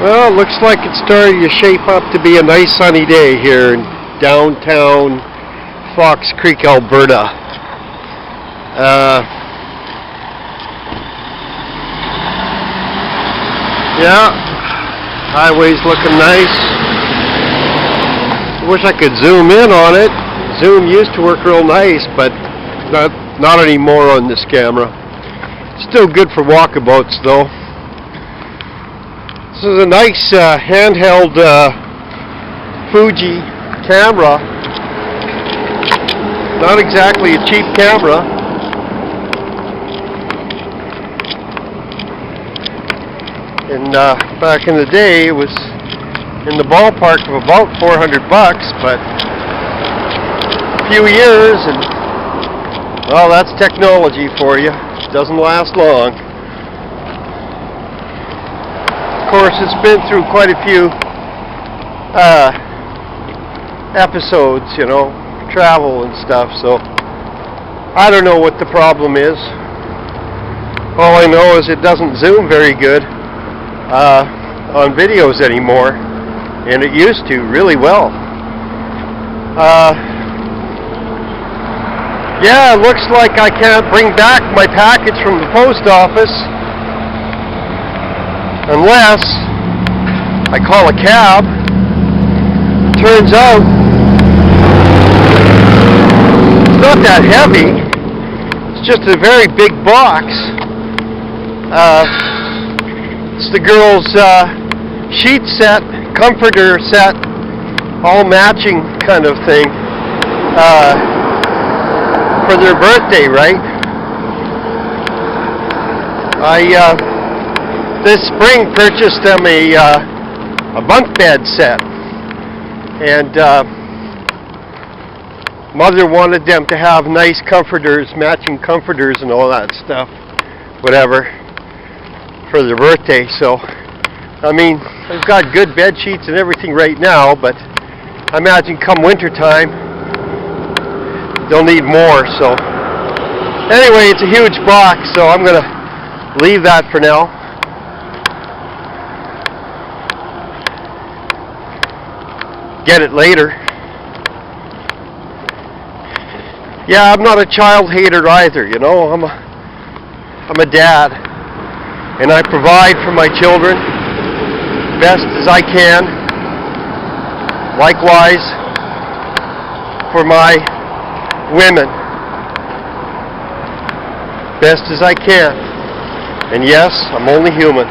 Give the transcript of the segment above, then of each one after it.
Well, it looks like it's starting to shape up to be a nice sunny day here in downtown Fox Creek, Alberta. Yeah, highway's looking nice. I wish I could zoom in on it. Zoom used to work real nice, but not anymore on this camera. Still good for walkabouts though. This is a nice handheld Fuji camera. Not exactly a cheap camera. And back in the day, it was in the ballpark of about $400, but a few years, and well, that's technology for you. It doesn't last long. Of course, it's been through quite a few episodes, you know, travel and stuff, so I don't know what the problem is. All I know is it doesn't zoom very good on videos anymore, and it used to really well. Yeah, it looks like I can't bring back my package from the post office unless I call a cab. Turns out it's not that heavy. It's just a very big box. It's the girl's sheet set, comforter set, all matching kind of thing for their birthday, right? This spring purchased them a bunk bed set, and mother wanted them to have nice comforters, matching comforters and all that stuff, whatever, for their birthday. So I mean, they've got good bed sheets and everything right now, but I imagine come winter time they'll need more. So anyway, it's a huge box, so I'm gonna leave that for now. Get it later. Yeah, I'm not a child hater either, you know. I'm a dad, and I provide for my children best as I can. Likewise for my women, best as I can. And yes, I'm only human.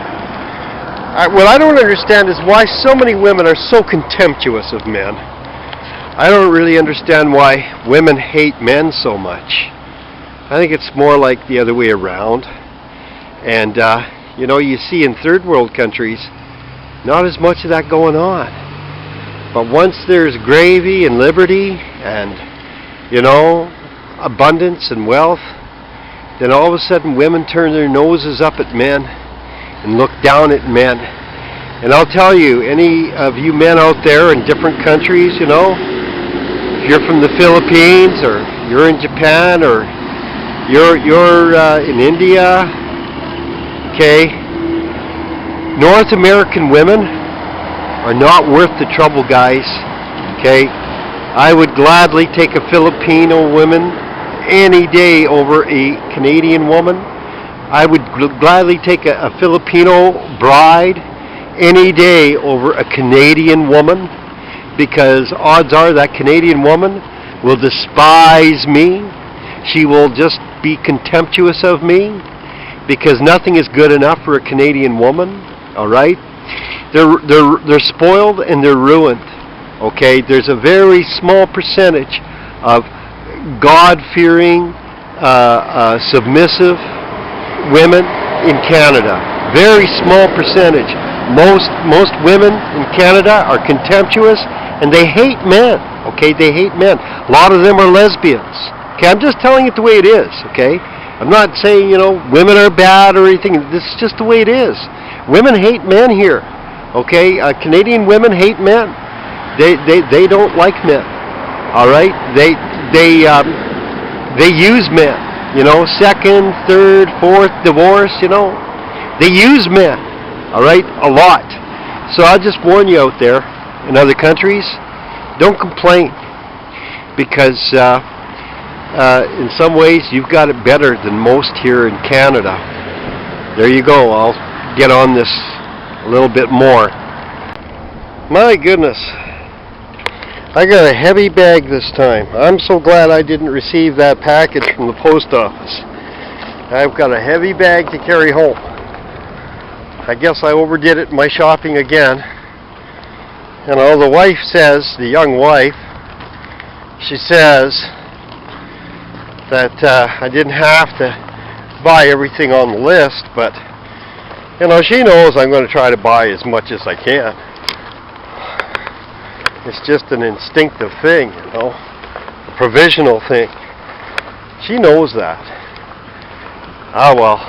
What I don't understand is why so many women are so contemptuous of men. I don't really understand why women hate men so much. I think it's more like the other way around. And you know, you see in third world countries not as much of that going on. But once there's gravy and liberty and, you know, abundance and wealth, then all of a sudden women turn their noses up at men and look down at men. And I'll tell you, any of you men out there in different countries, you know, if you're from the Philippines or you're in Japan or you're in India, okay, North American women are not worth the trouble, guys, okay? I would gladly take a Filipino woman any day over a Canadian woman. I would gladly take a Filipino bride any day over a Canadian woman, because odds are that Canadian woman will despise me. She will just be contemptuous of me, because nothing is good enough for a Canadian woman. All right, they're spoiled and they're ruined. Okay, there's a very small percentage of God-fearing, submissive women in Canada. Very small percentage. Most women in Canada are contemptuous and they hate men. Okay, they hate men. A lot of them are lesbians. Okay, I'm just telling it the way it is. Okay, I'm not saying, you know, women are bad or anything. This is just the way it is. Women hate men here. Okay, Canadian women hate men. They don't like men. All right, they use men. You know, second, third, fourth divorce. You know, they use men. All right, a lot. So I'll just warn you out there in other countries, don't complain, because in some ways you've got it better than most here in Canada. There you go. I'll get on this a little bit more. My goodness, I got a heavy bag this time. I'm so glad I didn't receive that package from the post office. I've got a heavy bag to carry home. I guess I overdid it in my shopping again. You know, the wife says, the young wife, she says that I didn't have to buy everything on the list, but you know, she knows I'm going to try to buy as much as I can. It's just an instinctive thing, you know, a provisional thing. She knows that. Ah, well.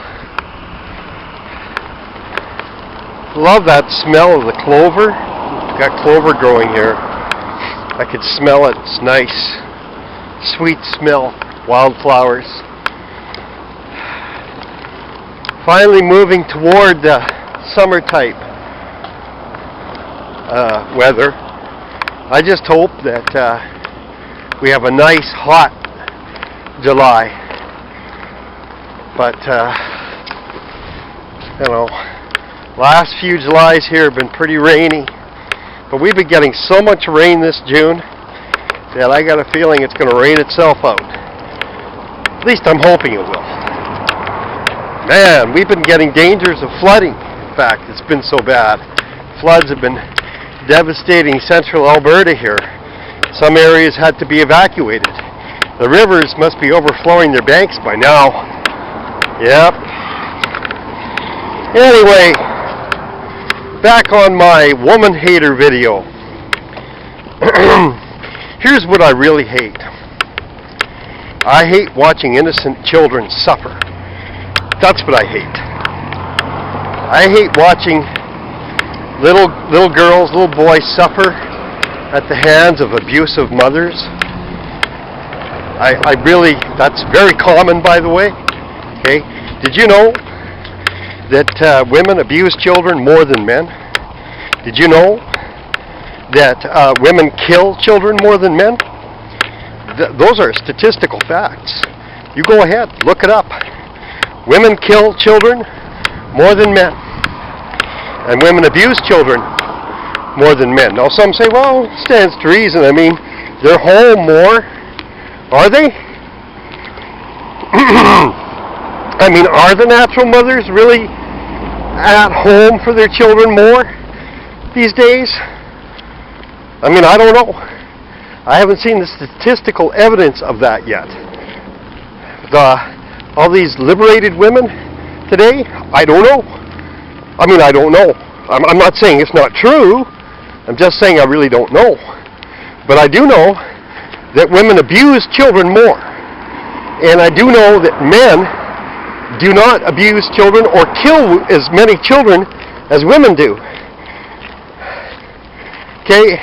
Love that smell of the clover. We've got clover growing here. I could smell it. It's nice. Sweet smell. Wildflowers. Finally moving toward the summer type weather. I just hope that we have a nice hot July. But you know, last few Julys here have been pretty rainy, but we've been getting so much rain this June that I got a feeling it's going to rain itself out. At least I'm hoping it will. Man, we've been getting dangers of flooding. In fact, it's been so bad. Floods have been devastating central Alberta here. Some areas had to be evacuated. The rivers must be overflowing their banks by now. Yep. Anyway, back on my woman hater video. Here's what I really hate. I hate watching innocent children suffer. That's what I hate. I hate watching little girls, little boys suffer at the hands of abusive mothers. I really, that's very common, by the way. Okay, did you know that women abuse children more than men? Did you know that women kill children more than men? Those are statistical facts. You go ahead, look it up. Women kill children more than men. And women abuse children more than men. Now some say, well, it stands to reason. I mean, they're home more. Are they? I mean, are the natural mothers really at home for their children more these days? I mean, I don't know. I haven't seen the statistical evidence of that yet. All these liberated women today, I don't know. I mean, I don't know. I'm not saying it's not true. I'm just saying I really don't know. But I do know that women abuse children more. And I do know that men do not abuse children or kill as many children as women do. Okay?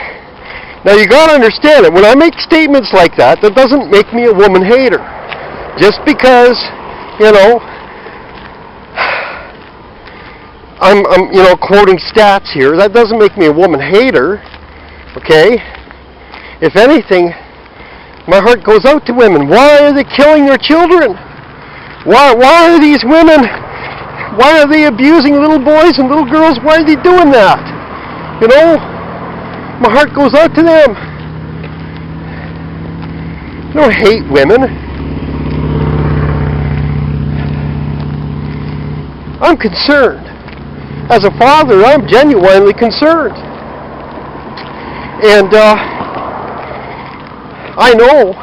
Now you gotta understand it. When I make statements like that, that doesn't make me a woman hater. Just because, you know, I'm quoting stats here, that doesn't make me a woman hater. Okay? If anything, my heart goes out to women. Why are they killing their children? Why are these women, why are they abusing little boys and little girls? Why are they doing that? You know, my heart goes out to them. I don't hate women. I'm concerned. As a father, I'm genuinely concerned. And I know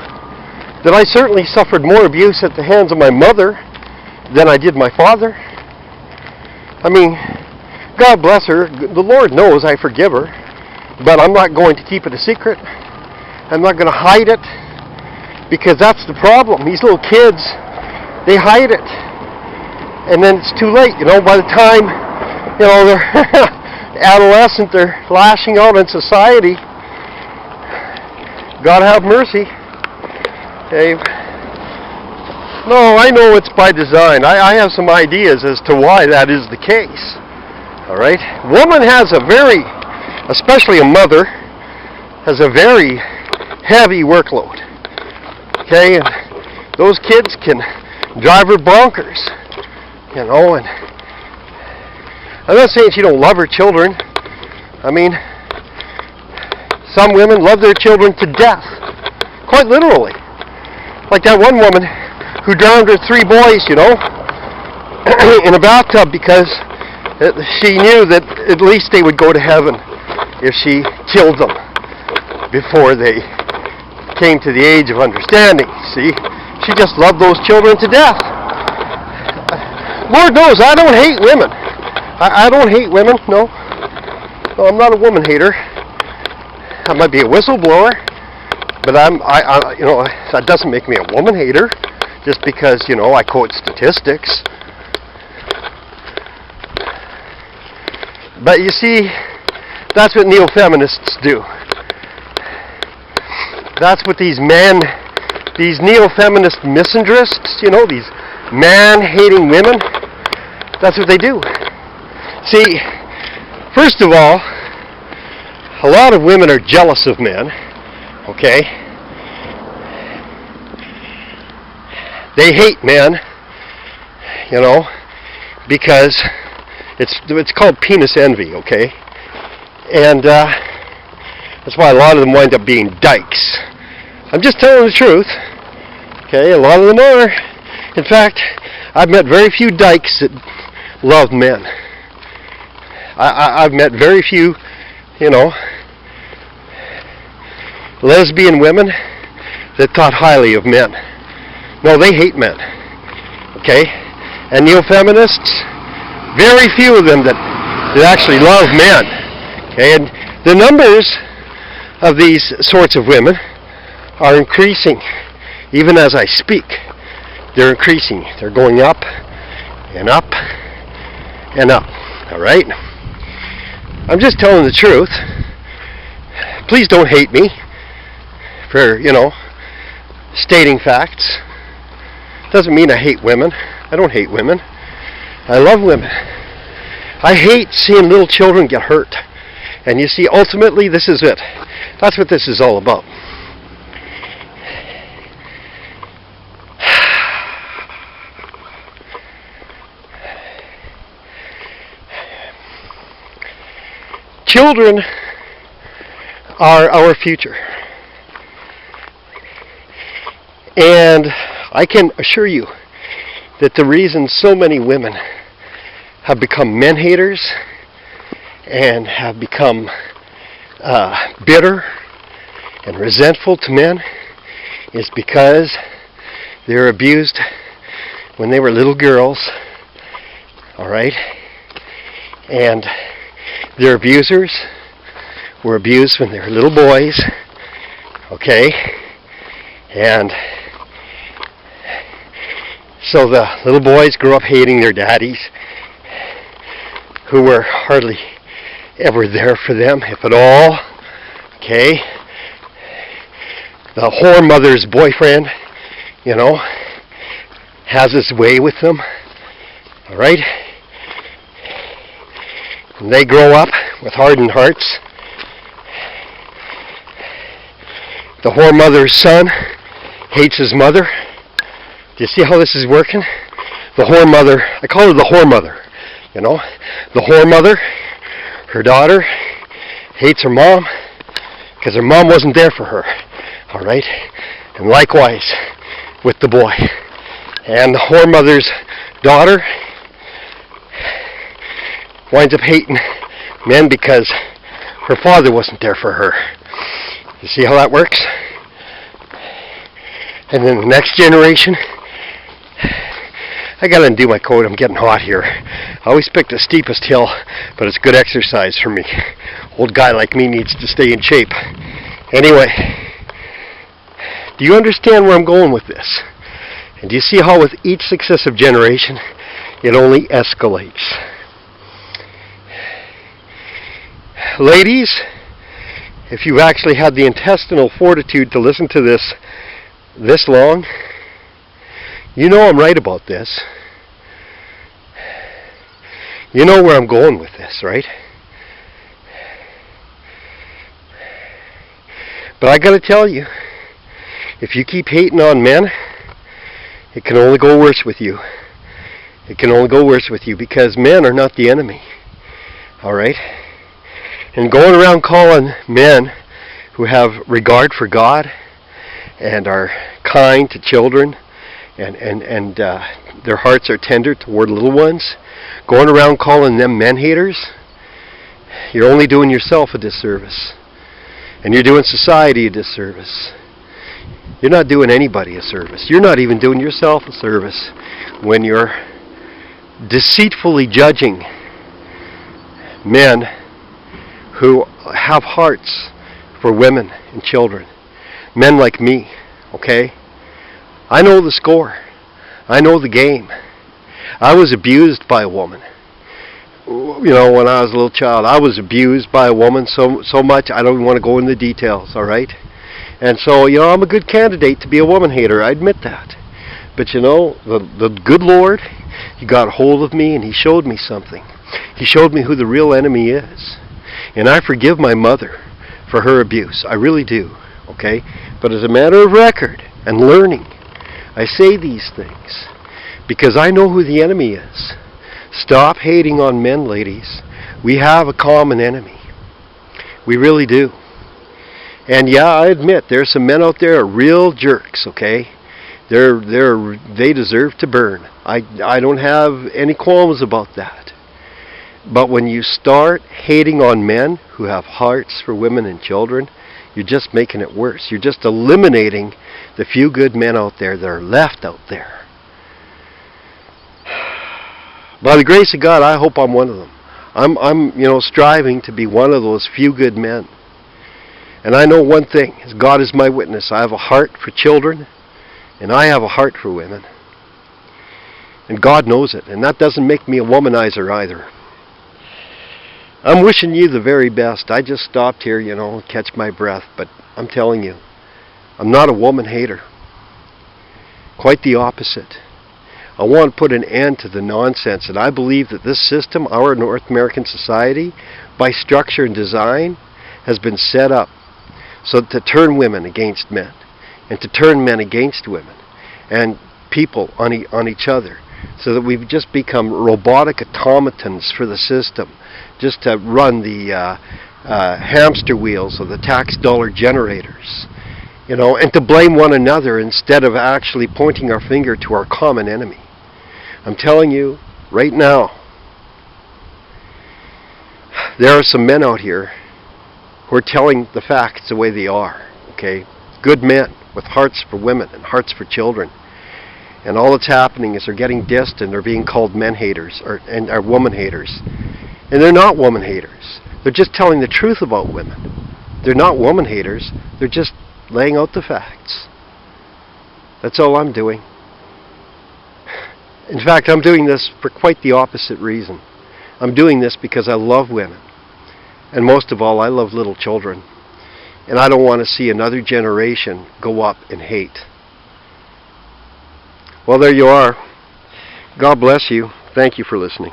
that I certainly suffered more abuse at the hands of my mother than I did my father. I mean, God bless her. The Lord knows I forgive her. But I'm not going to keep it a secret. I'm not going to hide it. Because that's the problem. These little kids, they hide it. And then it's too late. You know, by the time, you know, they're adolescent, they're lashing out in society. God have mercy. Okay. No, I know it's by design. I have some ideas as to why that is the case. All right? Woman has a very, especially a mother, has a very heavy workload. Okay? And those kids can drive her bonkers. You know, and I'm not saying she don't love her children. I mean, some women love their children to death. Quite literally. Like that one woman who drowned her 3 boys, you know, in a bathtub because she knew that at least they would go to heaven if she killed them before they came to the age of understanding. See? She just loved those children to death. Lord knows, I don't hate women. I don't hate women, no. No, I'm not a woman hater. I might be a whistleblower, but you know, that doesn't make me a woman hater, just because, you know, I quote statistics. But you see, that's what neo-feminists do. That's what these neo-feminist misandrists, you know, these man-hating women, that's what they do. See, first of all, a lot of women are jealous of men, okay? They hate men, you know, because it's called penis envy, okay? And that's why a lot of them wind up being dykes. I'm just telling the truth, okay? A lot of them are. In fact, I've met very few dykes that love men. I've met very few, you know, lesbian women that thought highly of men. No, they hate men. Okay? And neo-feminists, very few of them that actually love men. Okay? And the numbers of these sorts of women are increasing. Even as I speak, they're increasing. They're going up and up and up. All right? I'm just telling the truth. Please don't hate me for, you know, stating facts. Doesn't mean I hate women. I don't hate women. I love women. I hate seeing little children get hurt. And you see, ultimately, this is it. That's what this is all about. Children are our future. And I can assure you that the reason so many women have become men haters and have become bitter and resentful to men is because they were abused when they were little girls. All right? And their abusers were abused when they were little boys, okay? And so the little boys grew up hating their daddies, who were hardly ever there for them, if at all, okay? The whore mother's boyfriend, you know, has his way with them, all right? And they grow up with hardened hearts. The whore mother's son hates his mother. Do you see how this is working? The whore mother, I call her the whore mother, you know? The whore mother, her daughter, hates her mom because her mom wasn't there for her, all right? And likewise with the boy. And the whore mother's daughter winds up hating men because her father wasn't there for her. You see how that works? And then the next generation, I gotta undo my coat, I'm getting hot here. I always pick the steepest hill, but it's good exercise for me. Old guy like me needs to stay in shape. Anyway, do you understand where I'm going with this? And do you see how with each successive generation, it only escalates? Ladies, if you've actually had the intestinal fortitude to listen to this long, you know I'm right about this. You know where I'm going with this, right? But I gotta tell you, if you keep hating on men, it can only go worse with you. It can only go worse with you, because men are not the enemy. Alright? And going around calling men who have regard for God and are kind to children and their hearts are tender toward little ones, going around calling them men haters, you're only doing yourself a disservice. And you're doing society a disservice. You're not doing anybody a service. You're not even doing yourself a service when you're deceitfully judging men who have hearts for women and children. Men like me, okay? I know the score. I know the game. I was abused by a woman. You know, when I was a little child, I was abused by a woman so much I don't even want to go into the details, all right? And so, you know, I'm a good candidate to be a woman hater. I admit that. But you know, the good Lord, He got a hold of me and He showed me something. He showed me who the real enemy is. And I forgive my mother for her abuse. I really do, okay? But as a matter of record and learning, I say these things because I know who the enemy is. Stop hating on men, ladies. We have a common enemy. We really do. And yeah, I admit there's some men out there are real jerks, okay? They deserve to burn. I don't have any qualms about that. But when you start hating on men who have hearts for women and children, you're just making it worse. You're just eliminating the few good men out there that are left out there. By the grace of God, I hope I'm one of them. I'm striving to be one of those few good men. And I know one thing, is God is my witness. I have a heart for children, and I have a heart for women. And God knows it, and that doesn't make me a womanizer either. I'm wishing you the very best. I just stopped here, catch my breath, but I'm telling you, I'm not a woman hater. Quite the opposite. I want to put an end to the nonsense, and I believe that this system, our North American society, by structure and design, has been set up so to turn women against men, and to turn men against women, and people on each other, so that we've just become robotic automatons for the system, just to run the hamster wheels of the tax dollar generators, and to blame one another instead of actually pointing our finger to our common enemy. I'm telling you, right now, there are some men out here who are telling the facts the way they are, okay? Good men with hearts for women and hearts for children. And all that's happening is they're getting dissed and they're being called men haters and are woman haters. And they're not woman haters. They're just telling the truth about women. They're not woman haters. They're just laying out the facts. That's all I'm doing. In fact, I'm doing this for quite the opposite reason. I'm doing this because I love women. And most of all, I love little children. And I don't want to see another generation go up in hate. Well, there you are. God bless you. Thank you for listening.